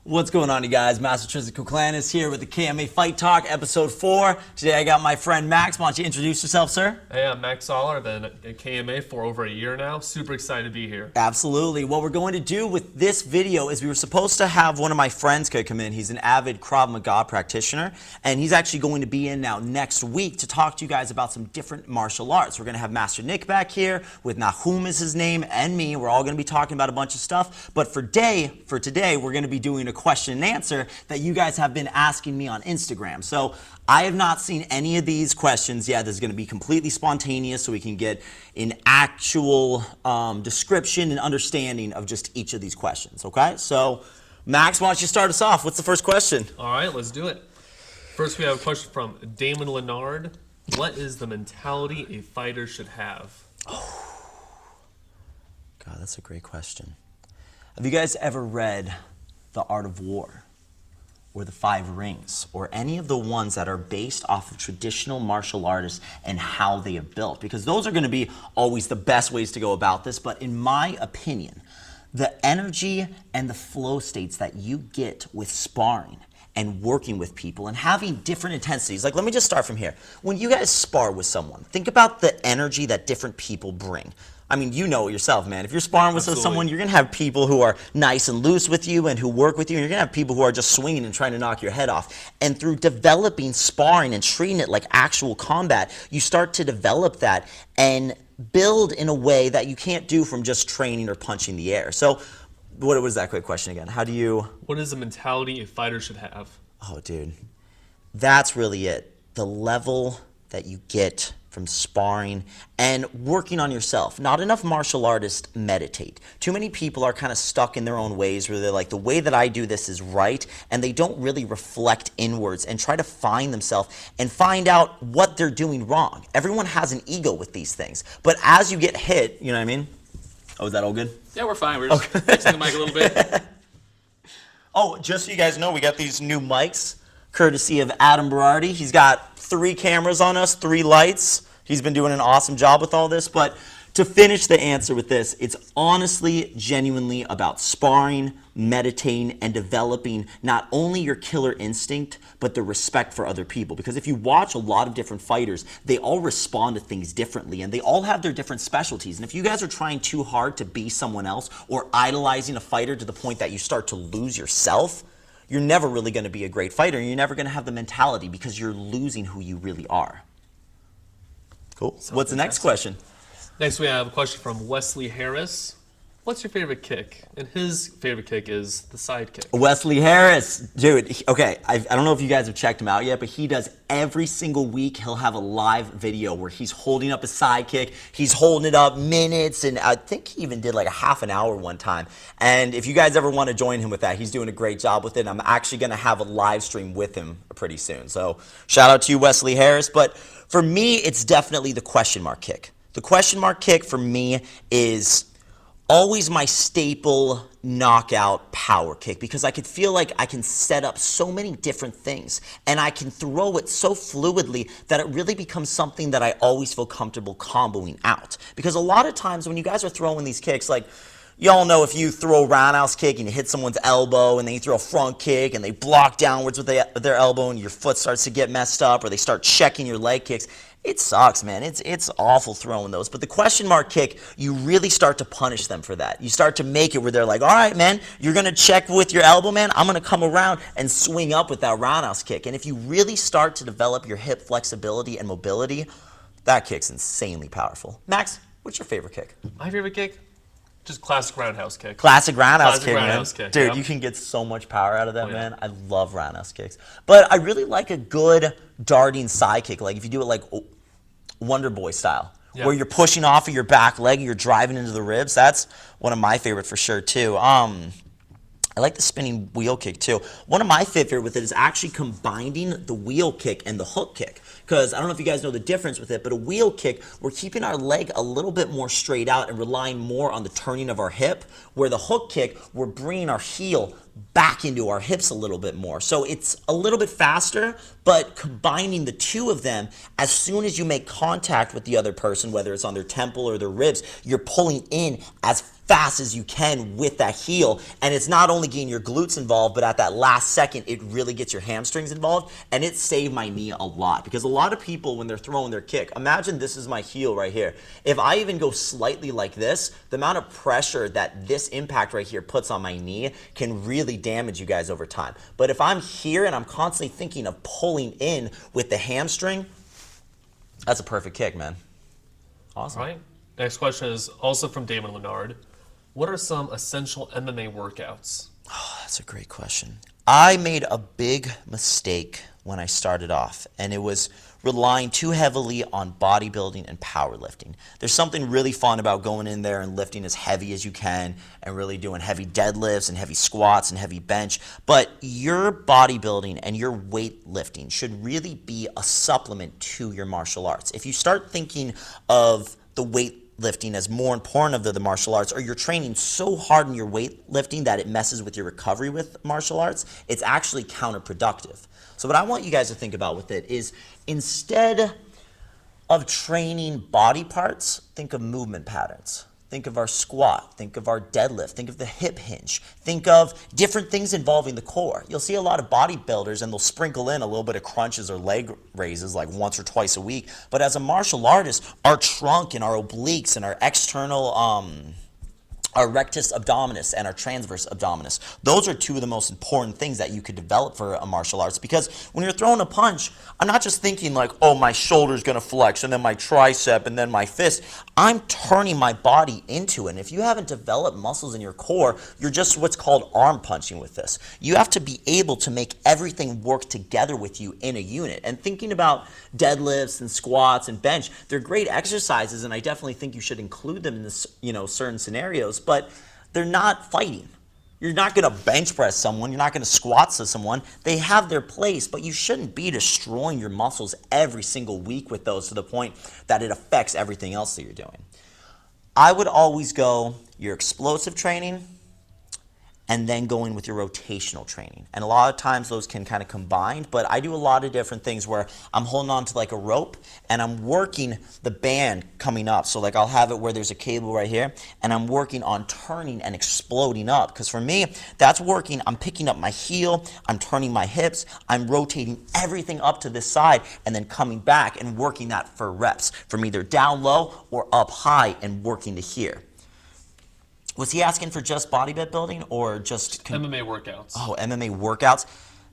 What's going on, you guys? Master Tristan Clan is here with the KMA Fight Talk, episode 4. Today I got my friend Max. Why don't you introduce yourself, sir? Hey, I'm Max Soller. I've been at KMA for over a year now. Super excited to be here. Absolutely. What we're going to do with this video is we were supposed to have one of my friends come in. He's an avid Krav Maga practitioner, and he's actually going to be in now next week to talk to you guys about some different martial arts. We're going to have Master Nick back here with Nahum is his name, and me. We're all going to be talking about a bunch of stuff. But for today, we're going to be doing a question and answer that you guys have been asking me on Instagram. So I have not seen any of these questions yet. This is going to be completely spontaneous so we can get an actual description and understanding of just each of these questions, okay? So Max, why don't you start us off? What's the first question? All right, let's do it. First, we have a question from Damon Leonard. What is the mentality a fighter should have? Oh, God, that's a great question. Have you guys ever read The Art of War or The Five Rings or any of the ones that are based off of traditional martial artists and how they have built? Because those are going to be always the best ways to go about this. But in my opinion, the energy and the flow states that you get with sparring and working with people and having different intensities. Like, let me just start from here. When you guys spar with someone, think about the energy that different people bring. I mean, you know it yourself, man. If you're sparring with someone, you're going to have people who are nice and loose with you and who work with you, and you're going to have people who are just swinging and trying to knock your head off. And through developing sparring and treating it like actual combat, you start to develop that and build in a way that you can't do from just training or punching the air. So what was that quick question again? How do you... What is the mentality a fighter should have? Oh, dude. That's really it. The level that you get from sparring and working on yourself. Not enough martial artists meditate. Too many people are kind of stuck in their own ways where they're like, the way that I do this is right, and they don't really reflect inwards and try to find themselves and find out what they're doing wrong. Everyone has an ego with these things. But as you get hit, you know what I mean? Oh, is that all good? Yeah, we're fine. We're just fixing the mic a little bit. Oh, just so you guys know, we got these new mics, courtesy of Adam Berardi. He's got 3 cameras on us, 3 lights. He's been doing an awesome job with all this. But to finish the answer with this, it's honestly, genuinely about sparring, meditating, and developing not only your killer instinct, but the respect for other people. Because if you watch a lot of different fighters, they all respond to things differently, and they all have their different specialties. And if you guys are trying too hard to be someone else or idolizing a fighter to the point that you start to lose yourself, you're never really going to be a great fighter, and you're never going to have the mentality because you're losing who you really are. Cool. What's the next question? Next, we have a question from Wesley Harris. What's your favorite kick? And his favorite kick is the side kick. Wesley Harris. Dude, okay, I don't know if you guys have checked him out yet, but he does every single week. He'll have a live video where he's holding up a side kick. He's holding it up minutes, and I think he even did like a half an hour one time. And if you guys ever want to join him with that, he's doing a great job with it. I'm actually going to have a live stream with him pretty soon. So shout out to you, Wesley Harris. But for me, it's definitely the question mark kick. The question mark kick for me is always my staple knockout power kick, because I could feel like I can set up so many different things and I can throw it so fluidly that it really becomes something that I always feel comfortable comboing out. Because a lot of times when you guys are throwing these kicks, like, y'all know if you throw a roundhouse kick and you hit someone's elbow and then you throw a front kick and they block downwards with their elbow and your foot starts to get messed up, or they start checking your leg kicks, it sucks, man. It's awful throwing those. But the question mark kick, you really start to punish them for that. You start to make it where they're like, all right, man, you're going to check with your elbow, man. I'm going to come around and swing up with that roundhouse kick. And if you really start to develop your hip flexibility and mobility, that kick's insanely powerful. Max, what's your favorite kick? My favorite kick? Just classic roundhouse kick. Classic roundhouse kick, man. Dude, yep. You can get so much power out of that, man. I love roundhouse kicks. But I really like a good darting side kick. Like if you do it like Wonder Boy style, where you're pushing off of your back leg and you're driving into the ribs. That's one of my favorite for sure, too. I like the spinning wheel kick too. One of my favorite with it is actually combining the wheel kick and the hook kick. Because I don't know if you guys know the difference with it, but a wheel kick, we're keeping our leg a little bit more straight out and relying more on the turning of our hip, where the hook kick, we're bringing our heel back into our hips a little bit more. So it's a little bit faster, but combining the two of them, as soon as you make contact with the other person, whether it's on their temple or their ribs, you're pulling in as fast as you can with that heel. And it's not only getting your glutes involved, but at that last second, it really gets your hamstrings involved. And it saved my knee a lot, because a lot of people, when they're throwing their kick, imagine this is my heel right here. If I even go slightly like this, the amount of pressure that this impact right here puts on my knee can really damage you guys over time. But if I'm here and I'm constantly thinking of pulling in with the hamstring, that's a perfect kick, man. Awesome. All right. Next question is also from Damon Leonard. What are some essential MMA workouts? Oh, that's a great question. I made a big mistake when I started off, and it was relying too heavily on bodybuilding and powerlifting. There's something really fun about going in there and lifting as heavy as you can and really doing heavy deadlifts and heavy squats and heavy bench, but your bodybuilding and your weightlifting should really be a supplement to your martial arts. If you start thinking of the weightlifting as more important of the martial arts, or you're training so hard in your weightlifting that it messes with your recovery with martial arts, it's actually counterproductive. So what I want you guys to think about with it is, instead of training body parts, think of movement patterns. Think of our squat, think of our deadlift, think of the hip hinge, think of different things involving the core. You'll see a lot of bodybuilders and they'll sprinkle in a little bit of crunches or leg raises like once or twice a week. But as a martial artist, our trunk and our obliques and our external, our rectus abdominis and our transverse abdominis. Those are two of the most important things that you could develop for a martial arts, because when you're throwing a punch, I'm not just thinking like, oh, my shoulder's gonna flex and then my tricep and then my fist. I'm turning my body into it. And if you haven't developed muscles in your core, you're just what's called arm punching with this. You have to be able to make everything work together with you in a unit. And thinking about deadlifts and squats and bench, they're great exercises, and I definitely think you should include them in this, certain scenarios, but they're not fighting. You're not going to bench press someone. You're not going to squat to someone. They have their place, but you shouldn't be destroying your muscles every single week with those to the point that it affects everything else that you're doing. I would always go your explosive training and then go in with your rotational training. And a lot of times those can kind of combine, but I do a lot of different things where I'm holding on to like a rope and I'm working the band coming up. So like I'll have it where there's a cable right here and I'm working on turning and exploding up. Because for me, that's working. I'm picking up my heel, I'm turning my hips, I'm rotating everything up to this side and then coming back and working that for reps from either down low or up high and working to here. Was he asking for just bodybuilding or just MMA workouts. Oh, MMA workouts.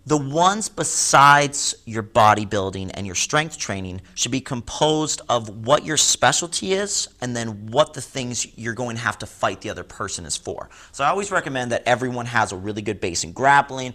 The ones besides your bodybuilding and your strength training should be composed of what your specialty is and then what the things you're going to have to fight the other person is for. So I always recommend that everyone has a really good base in grappling.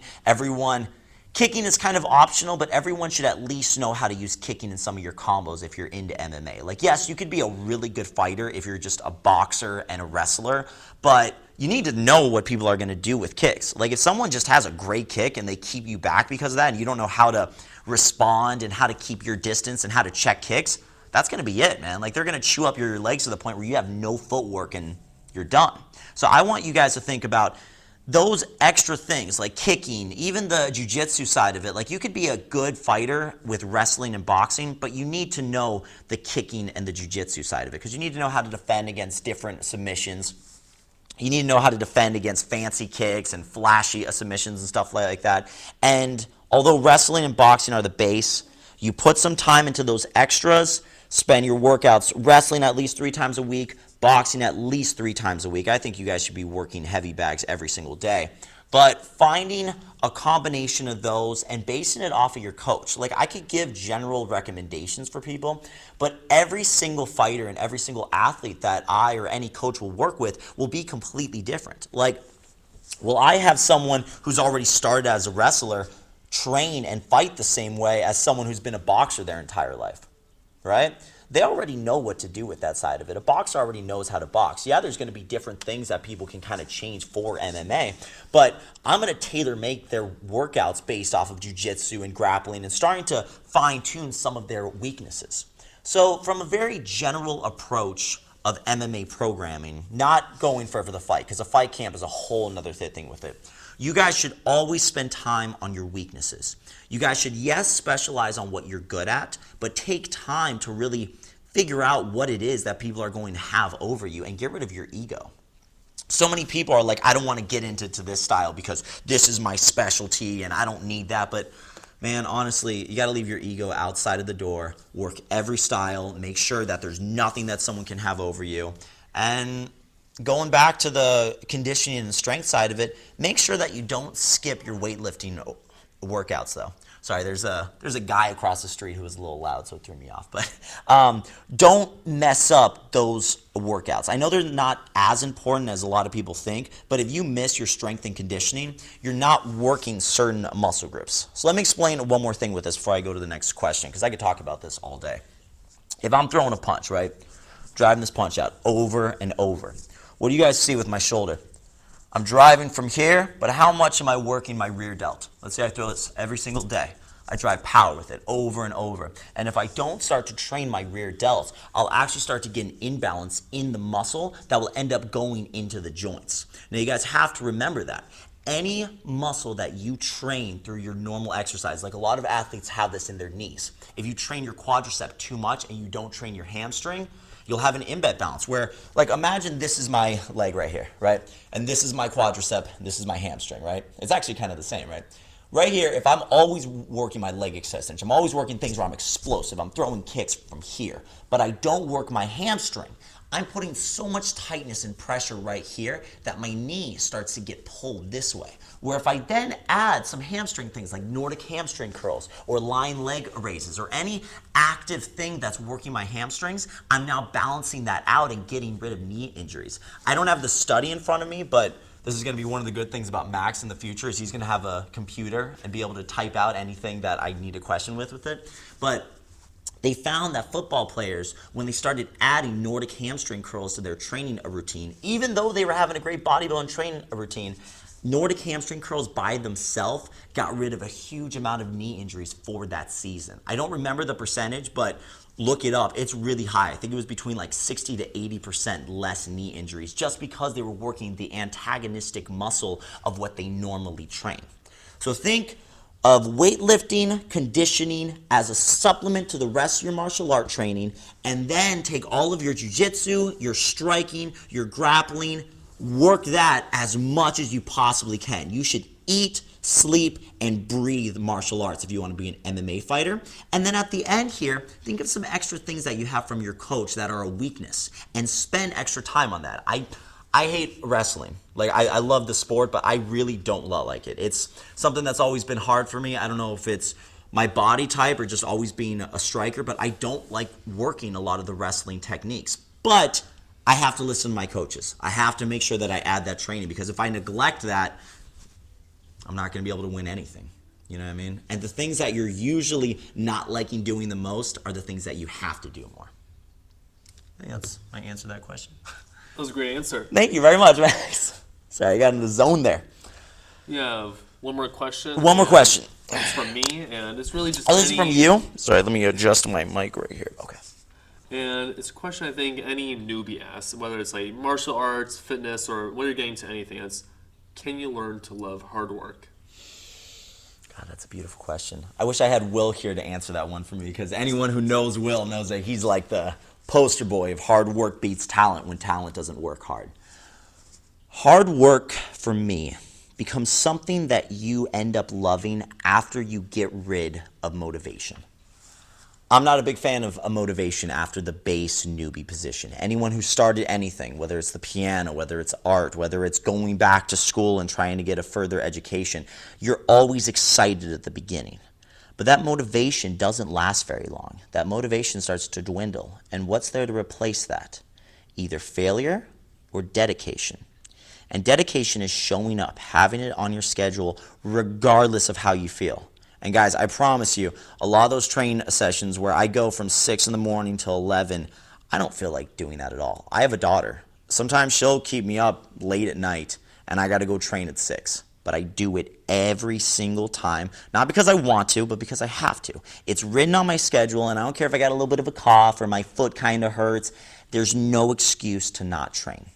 Kicking is kind of optional, but everyone should at least know how to use kicking in some of your combos if you're into MMA. Like, yes, you could be a really good fighter if you're just a boxer and a wrestler, but you need to know what people are going to do with kicks. Like, if someone just has a great kick and they keep you back because of that, and you don't know how to respond and how to keep your distance and how to check kicks, that's going to be it, man. Like, they're going to chew up your legs to the point where you have no footwork and you're done. So I want you guys to think about those extra things like kicking, even the jiu-jitsu side of it. Like, you could be a good fighter with wrestling and boxing, but you need to know the kicking and the jiu-jitsu side of it, because you need to know how to defend against different submissions. You need to know how to defend against fancy kicks and flashy submissions and stuff like that. And although wrestling and boxing are the base, you put some time into those extras, spend your workouts wrestling at least 3 times a week, boxing at least 3 times a week. I think you guys should be working heavy bags every single day. But finding a combination of those and basing it off of your coach. Like, I could give general recommendations for people, but every single fighter and every single athlete that I or any coach will work with will be completely different. Like, will I have someone who's already started as a wrestler train and fight the same way as someone who's been a boxer their entire life, right? They already know what to do with that side of it. A boxer already knows how to box. Yeah, there's going to be different things that people can kind of change for MMA, but I'm going to tailor-make their workouts based off of jiu-jitsu and grappling and starting to fine-tune some of their weaknesses. So from a very general approach of MMA programming, not going for the fight, because a fight camp is a whole nother thing with it. You guys should always spend time on your weaknesses. You guys should, yes, specialize on what you're good at, but take time to really figure out what it is that people are going to have over you and get rid of your ego. So many people are like, I don't want to get into this style because this is my specialty and I don't need that. But man, honestly, you got to leave your ego outside of the door, work every style, make sure that there's nothing that someone can have over you. And going back to the conditioning and strength side of it, make sure that you don't skip your weightlifting workouts though. Sorry, there's a guy across the street who was a little loud, so it threw me off. But don't mess up those workouts. I know they're not as important as a lot of people think, but if you miss your strength and conditioning, you're not working certain muscle groups. So let me explain one more thing with this before I go to the next question, because I could talk about this all day. If I'm throwing a punch, right, driving this punch out over and over, what do you guys see with my shoulder? I'm driving from here, but how much am I working my rear delt? Let's say I throw this every single day. I drive power with it over and over. And if I don't start to train my rear delt, I'll actually start to get an imbalance in the muscle that will end up going into the joints. Now you guys have to remember that. Any muscle that you train through your normal exercise, like a lot of athletes have this in their knees. If you train your quadricep too much and you don't train your hamstring, you'll have an imbalance where, like, imagine this is my leg right here, right? And this is my quadricep, this is my hamstring, right? It's actually kind of the same, right? Right here, if I'm always working my leg extension, I'm always working things where I'm explosive, I'm throwing kicks from here, but I don't work my hamstring, I'm putting so much tightness and pressure right here that my knee starts to get pulled this way. Where if I then add some hamstring things like Nordic hamstring curls or lying leg raises or any active thing that's working my hamstrings, I'm now balancing that out and getting rid of knee injuries. I don't have the study in front of me, but this is going to be one of the good things about Max in the future is he's going to have a computer and be able to type out anything that I need a question with it. But they found that football players, when they started adding Nordic hamstring curls to their training routine, even though they were having a great bodybuilding training routine, Nordic hamstring curls by themselves got rid of a huge amount of knee injuries for that season. I don't remember the percentage, but look it up. It's really high. I think it was between like 60 to 80% less knee injuries just because they were working the antagonistic muscle of what they normally train. So think of weightlifting, conditioning as a supplement to the rest of your martial art training, and then take all of your jiu-jitsu, your striking, your grappling, work that as much as you possibly can. You should eat, sleep, and breathe martial arts if you want to be an MMA fighter. And then at the end here, think of some extra things that you have from your coach that are a weakness and spend extra time on that. I hate wrestling. Like, I love the sport, but I really don't like it. It's something that's always been hard for me. I don't know if it's my body type or just always being a striker, but I don't like working a lot of the wrestling techniques. But I have to listen to my coaches. I have to make sure that I add that training because if I neglect that, I'm not going to be able to win anything. You know what I mean? And the things that you're usually not liking doing the most are the things that you have to do more. I think that's my answer to that question. That was a great answer. Thank you very much, Max. Sorry, I got in the zone there. You have one more question. One more question. It's from me, and it's really just Oh, this is from you? Sorry, let me adjust my mic right here. Okay. And it's a question I think any newbie asks, whether it's like martial arts, fitness, or whether you're getting to anything. It's, can you learn to love hard work? God, that's a beautiful question. I wish I had Will here to answer that one for me because anyone who knows Will knows that he's like the poster boy of hard work beats talent when talent doesn't work hard. Hard work, for me, becomes something that you end up loving after you get rid of motivation. I'm not a big fan of a motivation after the base newbie position. Anyone who started anything, whether it's the piano, whether it's art, whether it's going back to school and trying to get a further education, you're always excited at the beginning. But that motivation doesn't last very long. That motivation starts to dwindle. And what's there to replace that? Either failure or dedication. And dedication is showing up, having it on your schedule, regardless of how you feel. And guys, I promise you, a lot of those training sessions where I go from 6 in the morning till 11, I don't feel like doing that at all. I have a daughter. Sometimes she'll keep me up late at night, and I got to go train at 6. But I do it every single time, not because I want to, but because I have to. It's written on my schedule, and I don't care if I got a little bit of a cough or my foot kind of hurts. There's no excuse to not train.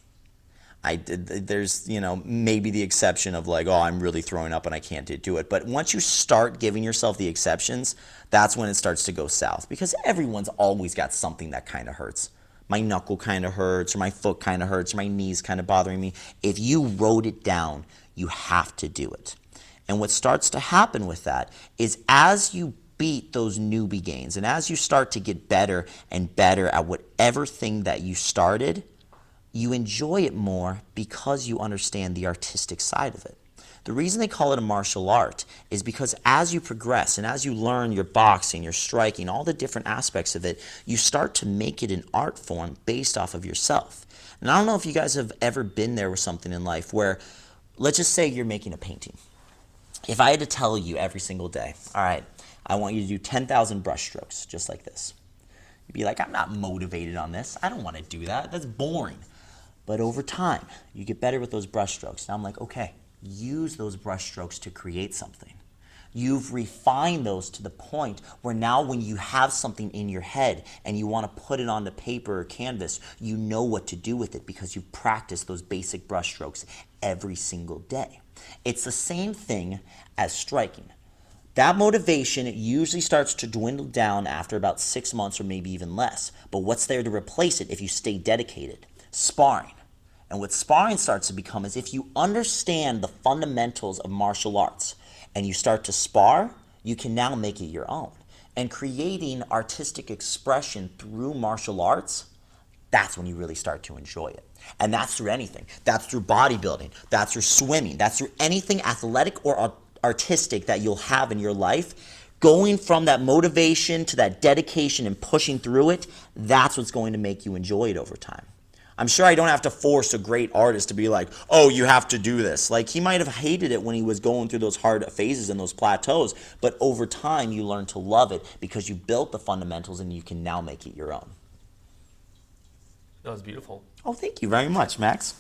There's, maybe the exception of like, oh, I'm really throwing up and I can't do it. But once you start giving yourself the exceptions, that's when it starts to go south because everyone's always got something that kind of hurts. my knuckle kind of hurts, or my foot kind of hurts, or my knees kind of bothering me. If you wrote it down, you have to do it. And what starts to happen with that is as you beat those newbie gains and as you start to get better and better at whatever thing that you started, you enjoy it more because you understand the artistic side of it. The reason they call it a martial art is because as you progress and as you learn your boxing, your striking, all the different aspects of it, you start to make it an art form based off of yourself. And I don't know if you guys have ever been there with something in life where, let's just say you're making a painting. If I had to tell you every single day, all right, I want you to do 10,000 brush strokes, just like this. You'd be like, I'm not motivated on this. I don't want to do that. That's boring. But over time, you get better with those brush strokes. Now I'm like, okay, use those brush strokes to create something. You've refined those to the point where now when you have something in your head and you want to put it onto paper or canvas, you know what to do with it because you practice those basic brush strokes every single day. It's the same thing as striking. That motivation usually starts to dwindle down after about 6 months or maybe even less. But what's there to replace it if you stay dedicated? Sparring. And what sparring starts to become is if you understand the fundamentals of martial arts and you start to spar, you can now make it your own. And creating artistic expression through martial arts, that's when you really start to enjoy it. And that's through anything. That's through bodybuilding. That's through swimming. That's through anything athletic or artistic that you'll have in your life. Going from that motivation to that dedication and pushing through it, that's what's going to make you enjoy it over time. I'm sure I don't have to force a great artist to be like, oh, you have to do this. Like, he might have hated it when he was going through those hard phases and those plateaus, but over time you learn to love it because you built the fundamentals and you can now make it your own. That was beautiful. Oh, thank you very much, Max.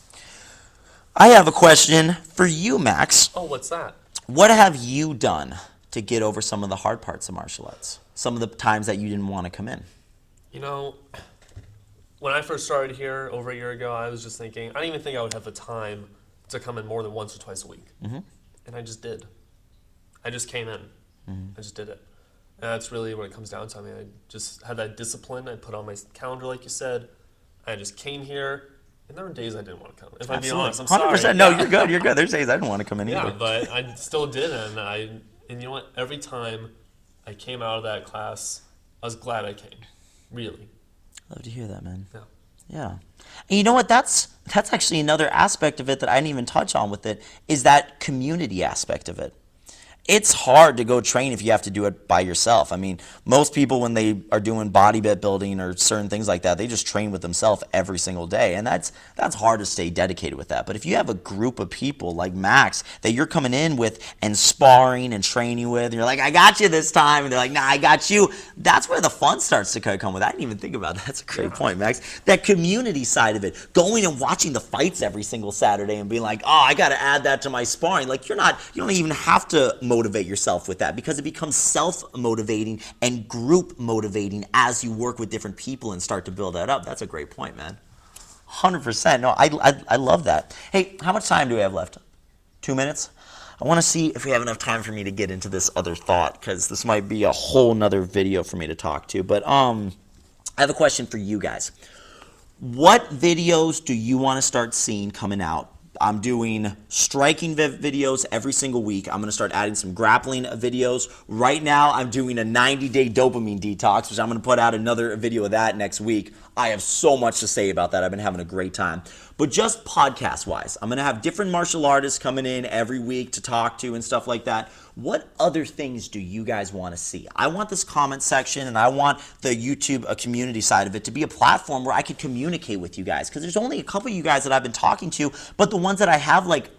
I have a question for you, Max. Oh, what's that? What have you done to get over some of the hard parts of martial arts? Some of the times that you didn't want to come in? You know, when I first started here over a year ago, I was just thinking, I didn't even think I would have the time to come in more than once or twice a week. Mm-hmm. And I just did. I just came in. Mm-hmm. I just did it. And that's really what it comes down to. I mean, I just had that discipline. I put on my calendar, like you said. I just came here, and there were days I didn't want to come. If I'm being honest, I'm 100%. sorry. No, you're good. You're good. There's days I didn't want to come in either. Yeah, but I still did, and you know what? Every time I came out of that class, I was glad I came. Really. Love to hear that, man. Yeah. Yeah. And you know what? That's actually another aspect of it that I didn't even touch on with it, is that community aspect of it. It's hard to go train if you have to do it by yourself. I mean, most people when they are doing bodybuilding or certain things like that, they just train with themselves every single day. And that's hard to stay dedicated with that. But if you have a group of people like Max that you're coming in with and sparring and training with, and you're like, I got you this time, and they're like, nah, I got you. That's where the fun starts to kind of come with. I didn't even think about that. That's a great point, Max. That community side of it, going and watching the fights every single Saturday and being like, oh, I got to add that to my sparring. Like, you don't even have to motivate yourself with that because it becomes self-motivating and group motivating as you work with different people and start to build that up. That's a great point, man. 100%. No, I love that. Hey, how much time do we have left? 2 minutes? I want to see if we have enough time for me to get into this other thought because this might be a whole nother video for me to talk to. But I have a question for you guys. What videos do you want to start seeing coming out? I'm doing striking videos every single week. I'm going to start adding some grappling videos. Right now, I'm doing a 90-day dopamine detox, which I'm going to put out another video of that next week. I have so much to say about that. I've been having a great time. But just podcast-wise, I'm going to have different martial artists coming in every week to talk to and stuff like that. What other things do you guys want to see? I want this comment section and I want the YouTube community side of it to be a platform where I could communicate with you guys because there's only a couple of you guys that I've been talking to, but the ones that I have, like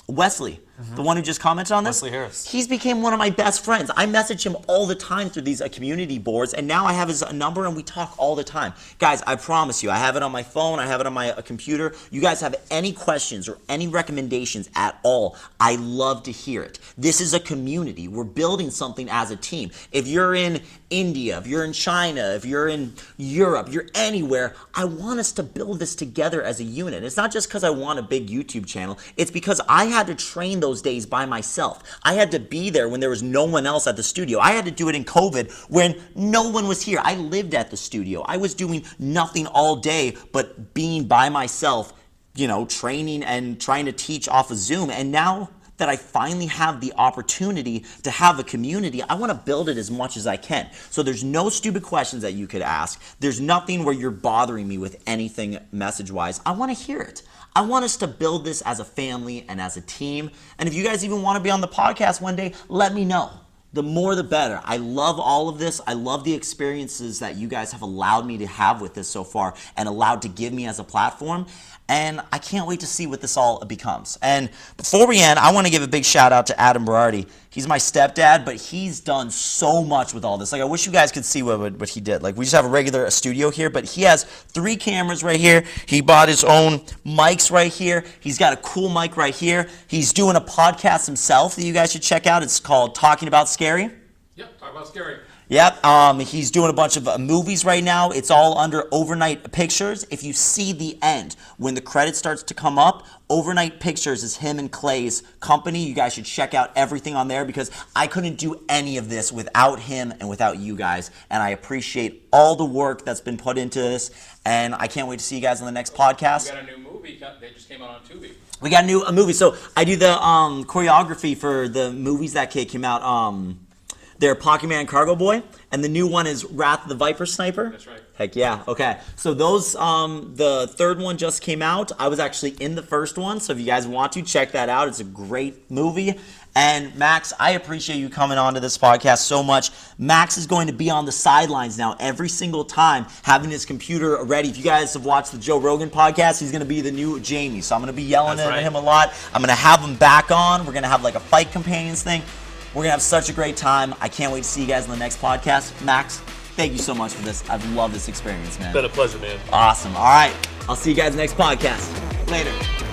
Wesley, the one who just commented on this, Wesley Harris. He's became one of my best friends. I message him all the time through these community boards, and now I have his number and we talk all the time. Guys, I promise you, I have it on my phone, I have it on my computer. You guys have any questions or any recommendations at all, I love to hear it. This is a community. We're building something as a team. If you're in India, if you're in China, if you're in Europe, you're anywhere, I want us to build this together as a unit. It's not just because I want a big YouTube channel. It's because I had to train those days by myself. I had to be there when there was no one else at the studio. I had to do it in COVID when no one was here. I lived at the studio. I was doing nothing all day but being by myself, you know, training and trying to teach off of Zoom. And now that I finally have the opportunity to have a community, I want to build it as much as I can. So there's no stupid questions that you could ask. There's nothing where you're bothering me with anything message-wise. I want to hear it. I want us to build this as a family and as a team. And if you guys even want to be on the podcast one day, let me know. The more the better. I love all of this. I love the experiences that you guys have allowed me to have with this so far and allowed to give me as a platform. And I can't wait to see what this all becomes. And before we end, I want to give a big shout out to Adam Berardi. He's my stepdad, but he's done so much with all this. Like, I wish you guys could see what he did. Like, we just have a regular studio here, but he has 3 cameras right here. He bought his own mics right here. He's got a cool mic right here. He's doing a podcast himself that you guys should check out. It's called Talking About Scary. Yep, talk about scary. Yep, he's doing a bunch of movies right now. It's all under Overnight Pictures. If you see the end, when the credit starts to come up, Overnight Pictures is him and Clay's company. You guys should check out everything on there because I couldn't do any of this without him and without you guys. And I appreciate all the work that's been put into this. And I can't wait to see you guys on the next podcast. We got a new movie. They just came out on Tubi. We got a movie. So I do the choreography for the movies that came out. They're Pocket Man Cargo Boy, and the new one is Wrath of the Viper Sniper. That's right. Heck yeah. Okay. So those, the third one just came out. I was actually in the first one, so if you guys want to, check that out. It's a great movie. And Max, I appreciate you coming on to this podcast so much. Max is going to be on the sidelines now every single time, having his computer ready. If you guys have watched the Joe Rogan podcast, he's going to be the new Jamie. So I'm going to be yelling at him a lot. I'm going to have him back on. We're going to have like a Fight Companions thing. We're going to have such a great time. I can't wait to see you guys in the next podcast. Max, thank you so much for this. I've loved this experience, man. It's been a pleasure, man. Awesome. All right. I'll see you guys next podcast. Later.